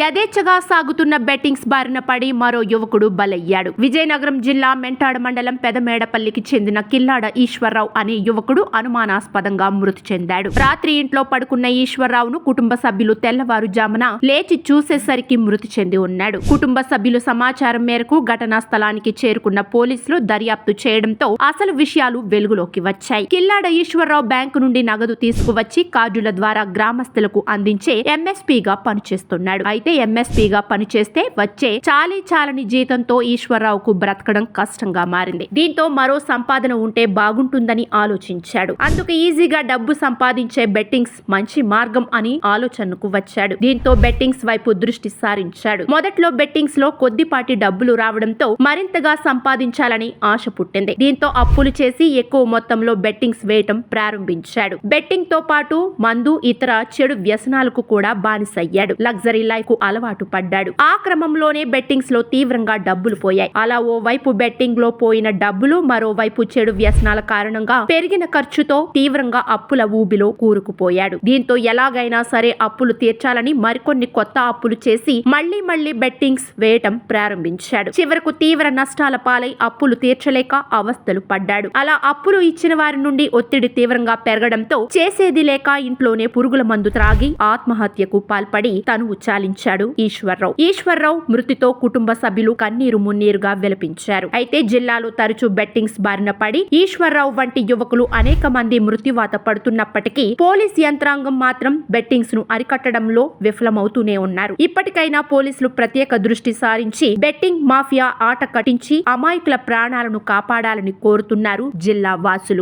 యథేచ్ఛగా సాగుతున్న బెట్టింగ్స్ బారిన పడి మరో యువకుడు బలయ్యాడు. విజయనగరం జిల్లా మెంటాడ మండలం పెదమేడపల్లికి చెందిన కిల్లాడ ఈశ్వర్రావు అనే యువకుడు అనుమానాస్పదంగా మృతి చెందాడు. రాత్రి ఇంట్లో పడుకున్న ఈశ్వర్రావును కుటుంబ సభ్యులు తెల్లవారుజామున లేచి చూసేసరికి మృతి చెంది ఉన్నాడు. కుటుంబ సభ్యులు సమాచారం మేరకు ఘటనా స్థలానికి చేరుకున్న పోలీసులు దర్యాప్తు చేయడంతో అసలు విషయాలు వెలుగులోకి వచ్చాయి. కిల్లాడ ఈశ్వర్రావు బ్యాంకు నుండి నగదు తీసుకువచ్చి కార్డుల ద్వారా గ్రామస్తులకు అందించే ఎంఎస్పీగా పనిచేస్తున్నాడు. అయితే ఎంఎస్పీగా పనిచేస్తే వచ్చే చాలని జీతంతో ఈశ్వర్రావుకు బ్రతకడం కష్టంగా మారింది. దీంతో మరో సంపాదన ఉంటే బాగుంటుందని ఆలోచించాడు. అందుకు ఈజీగా డబ్బు సంపాదించే బెట్టింగ్స్ మంచి మార్గం అని ఆలోచనకు వచ్చాడు. దీంతో బెట్టింగ్స్ వైపు దృష్టి సారించాడు. మొదట్లో బెట్టింగ్స్ లో కొద్దిపాటి డబ్బులు రావడంతో మరింతగా సంపాదించాలని ఆశ పుట్టింది. దీంతో అప్పులు చేసి ఎక్కువ మొత్తంలో బెట్టింగ్స్ వేయటం ప్రారంభించాడు. బెట్టింగ్ తో పాటు మందు ఇతర చెడు వ్యసనాలకు కూడా బానిసయ్యాడు. లగ్జరీ లైఫ్ కు అలవాటు పడ్డాడు. ఆ క్రమంలోనే బెట్టింగ్స్ లో తీవ్రంగా డబ్బులు పోయాయి. అలా ఓ వైపు బెట్టింగ్ లో పోయిన డబ్బులు, మరోవైపు చెడు వ్యసనాల కారణంగా పెరిగిన ఖర్చుతో తీవ్రంగా అప్పుల ఊబిలో కూరుకుపోయాడు. దీంతో ఎలాగైనా సరే అప్పులు తీర్చాలని మరికొన్ని కొత్త అప్పులు చేసి మళ్లీ బెట్టింగ్స్ వేయటం ప్రారంభించాడు. చివరకు తీవ్ర నష్టాల పాలై అప్పులు తీర్చలేక అవస్థలు పడ్డాడు. అలా అప్పులు ఇచ్చిన వారి నుండి ఒత్తిడి తీవ్రంగా పెరగడంతో చేసేది లేక ఇంట్లోనే పురుగుల మందు త్రాగి ఆత్మహత్యకు పాల్పడి తనువు చాలించాడు ఈశ్వర్రావు మృతితో కుటుంబ సభ్యులు కన్నీరు మున్నీరుగా విలపించారు. అయితే జిల్లాలో తరచూ బెట్టింగ్స్ బారిన పడి ఈశ్వర్రావు వంటి యువకులు అనేక మంది మృత్యువాత పడుతున్నప్పటికీ పోలీస్ యంత్రాంగం మాత్రం బెట్టింగ్స్ ను అరికట్టడంలో విఫలమవుతూనే ఉన్నారు. ఇప్పటికైనా పోలీసులు ప్రత్యేక దృష్టి సారించి బెట్టింగ్ మాఫియా ఆట కట్టించి అమాయకుల ప్రాణాలను కాపాడాలని కోరుతున్నారు జిల్లా వాసులు.